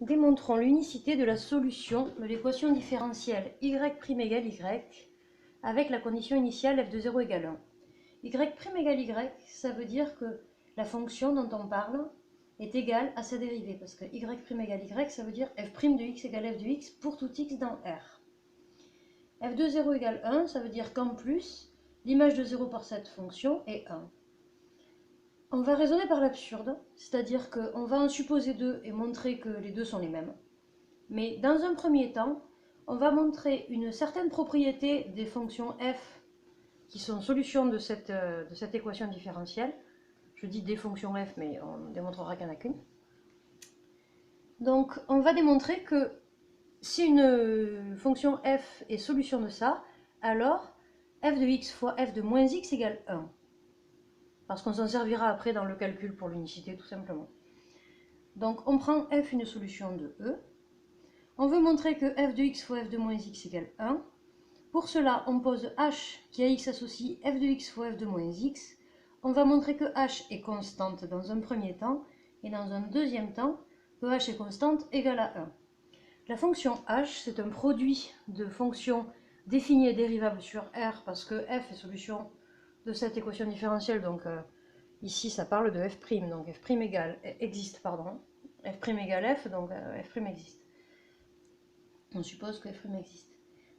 Démontrons l'unicité de la solution de l'équation différentielle y' égale y avec la condition initiale f de 0 égale 1. Y' égale y, ça veut dire que la fonction dont on parle est égale à sa dérivée, parce que y' égale y, ça veut dire f' de x égale f de x pour tout x dans R. F de 0 égale 1, ça veut dire qu'en plus, l'image de 0 par cette fonction est 1. On va raisonner par l'absurde, c'est-à-dire qu'on va en supposer deux et montrer que les deux sont les mêmes. Mais dans un premier temps, on va montrer une certaine propriété des fonctions f qui sont solutions de cette équation différentielle. Je dis des fonctions f, mais on démontrera qu'il n'y en a qu'une. Donc on va démontrer que si une fonction f est solution de ça, alors f de x fois f de moins x égale 1. Parce qu'on s'en servira après dans le calcul pour l'unicité, tout simplement. Donc on prend f une solution de E. On veut montrer que f de x fois f de moins x égale 1. Pour cela, on pose h qui à x associe f de x fois f de moins x. On va montrer que h est constante dans un premier temps, et dans un deuxième temps, que h est constante égale à 1. La fonction h, c'est un produit de fonctions définies et dérivables sur R, parce que f est solution de cette équation différentielle, donc ici ça parle de f', donc f' existe, f' égale f, donc f' existe. On suppose que f' existe.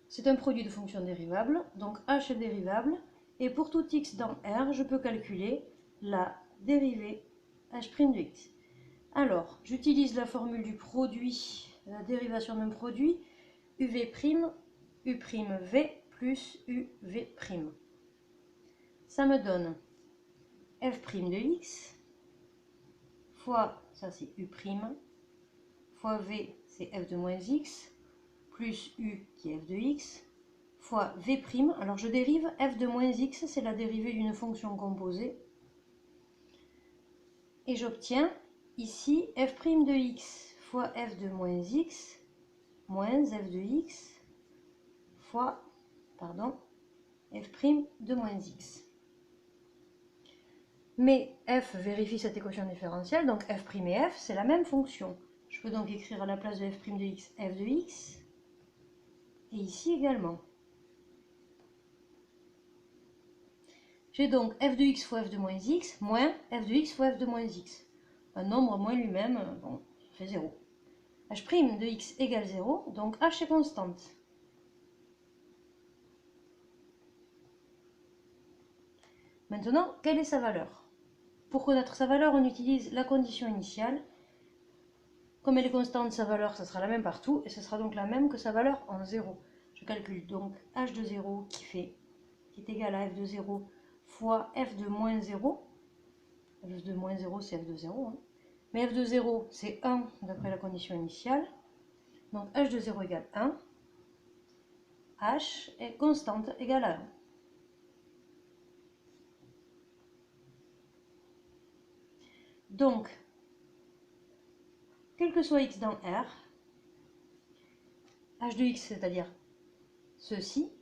C'est un produit de fonctions dérivables, donc h est dérivable, et pour tout x dans R, je peux calculer la dérivée h' de x. Alors, j'utilise la formule du produit, la dérivation d'un produit, uv', u'v plus uv'. Ça me donne f' de x, fois, ça c'est u', fois v, c'est f de moins x, plus u qui est f de x, fois v'. Alors je dérive f de moins x, c'est la dérivée d'une fonction composée. Et j'obtiens ici f' de x fois f de moins x, moins f de x, fois, f' de moins x. Mais f vérifie cette équation différentielle, donc f' et f, c'est la même fonction. Je peux donc écrire à la place de f' de x, f de x, et ici également. J'ai donc f de x fois f de moins x, moins f de x fois f de moins x. Un nombre moins lui-même, bon, ça fait 0. h' de x égale 0, donc h est constante. Maintenant, quelle est sa valeur? Pour connaître sa valeur, on utilise la condition initiale. Comme elle est constante, sa valeur, ça sera la même partout, et ce sera donc la même que sa valeur en 0. Je calcule donc h de 0 qui est égal à f de 0 fois f de moins 0. f de moins 0, c'est f de 0. Hein. Mais f de 0, c'est 1 d'après la condition initiale. Donc h de 0 égale 1. H est constante égale à 1. Donc, quel que soit x dans R, h de x, c'est-à-dire ceci,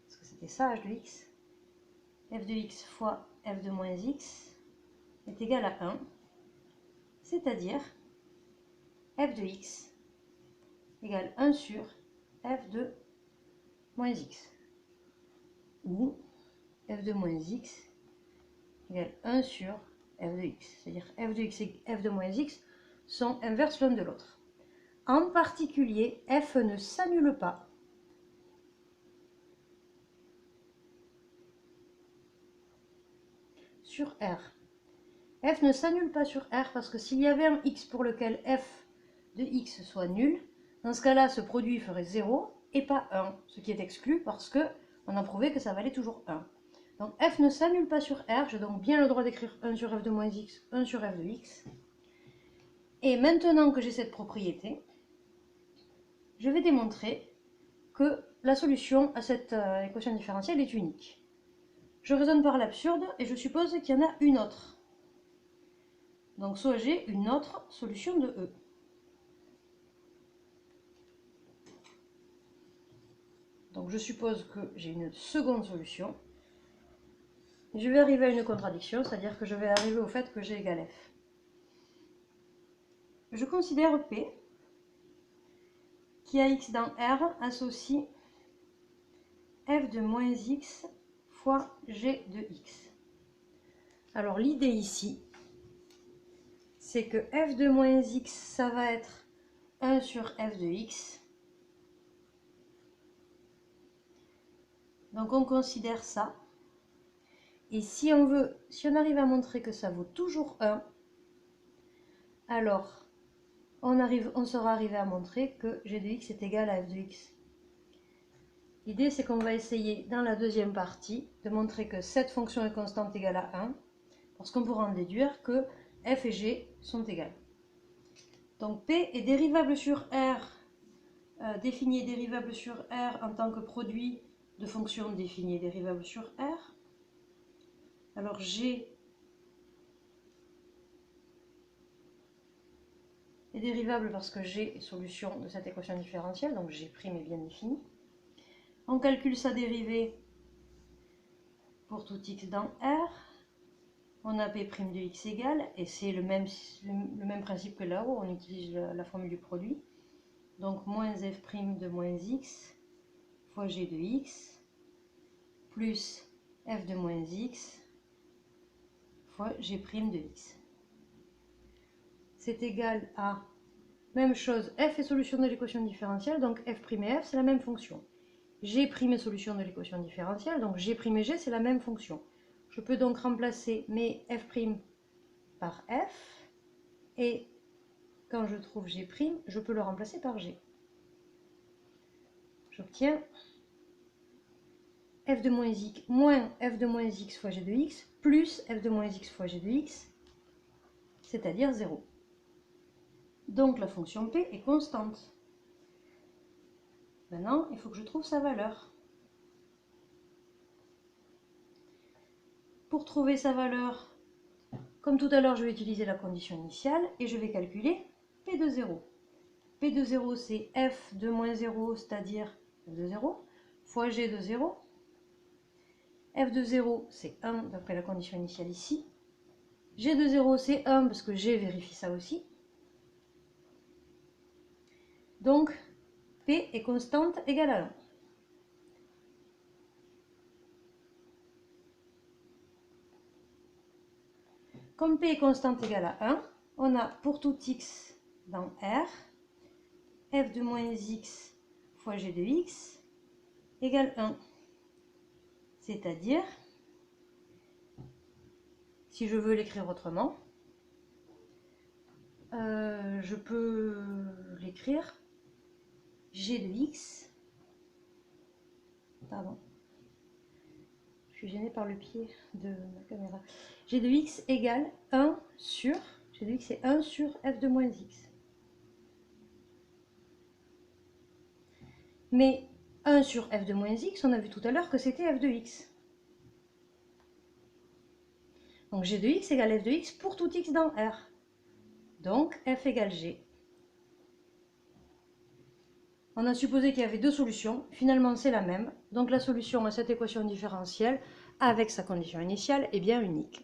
parce que c'était ça, h de x, f de x fois f de moins x est égal à 1, c'est-à-dire f de x égale 1 sur f de moins x, ou f de moins x égale 1 sur f de x, c'est-à-dire f de x et f de moins x sont inverses l'un de l'autre. En particulier, f ne s'annule pas sur R. F ne s'annule pas sur R parce que s'il y avait un x pour lequel f de x soit nul, dans ce cas-là, ce produit ferait 0 et pas 1, ce qui est exclu parce qu'on a prouvé que ça valait toujours 1. Donc f ne s'annule pas sur R, j'ai donc bien le droit d'écrire 1 sur f de moins x, 1 sur f de x. Et maintenant que j'ai cette propriété, je vais démontrer que la solution à cette équation différentielle est unique. Je raisonne par l'absurde et je suppose qu'il y en a une autre. Donc soit j'ai une autre solution de E. Donc je suppose que j'ai une seconde solution. Je vais arriver à une contradiction, c'est-à-dire que je vais arriver au fait que g égale f. je considère P qui a x dans R associe f de moins x fois g de x. Alors l'idée ici, c'est que f de moins x, ça va être 1 sur f de x. Donc on considère ça. Et si on arrive à montrer que ça vaut toujours 1, alors on sera arrivé à montrer que g de x est égal à f de x. L'idée, c'est qu'on va essayer dans la deuxième partie de montrer que cette fonction est constante égale à 1, parce qu'on pourra en déduire que f et g sont égales. Donc P est dérivable sur R, défini et dérivable sur R en tant que produit de fonctions définies et dérivables sur R. Alors G est dérivable parce que G est solution de cette équation différentielle, donc G' est bien défini. On calcule sa dérivée pour tout x dans R. On a P' de x égale, et c'est le même principe que là-haut, on utilise la formule du produit. Donc moins f' de moins x fois g de x plus f de moins x fois g' de x. C'est égal à, même chose, f est solution de l'équation différentielle, donc f' et f c'est la même fonction. G' est solution de l'équation différentielle, donc g' et g c'est la même fonction. Je peux donc remplacer mes f' par f, et quand je trouve g', je peux le remplacer par g. J'obtiens f de moins x moins f de moins x fois g de x plus f de moins x fois g de x, c'est-à-dire 0. Donc la fonction P est constante. Maintenant, il faut que je trouve sa valeur. Pour trouver sa valeur, comme tout à l'heure, je vais utiliser la condition initiale et je vais calculer P de 0. P de 0, c'est f de moins 0, c'est-à-dire f de 0, fois g de 0. F de 0, c'est 1 d'après la condition initiale ici. G de 0, c'est 1 parce que G vérifie ça aussi. Donc, P est constante égale à 1. Comme P est constante égale à 1, on a pour tout x dans R, f de moins x fois g de x égale 1. C'est-à-dire, si je veux l'écrire autrement, je peux l'écrire g de x, pardon, je suis gênée par le pied de ma caméra, g de x égale 1 sur, g de x est 1 sur f de moins x. Mais 1 sur f de moins x, on a vu tout à l'heure que c'était f de x. Donc g de x égale f de x pour tout x dans R. Donc f égale g. On a supposé qu'il y avait deux solutions, finalement c'est la même, donc la solution à cette équation différentielle avec sa condition initiale est bien unique.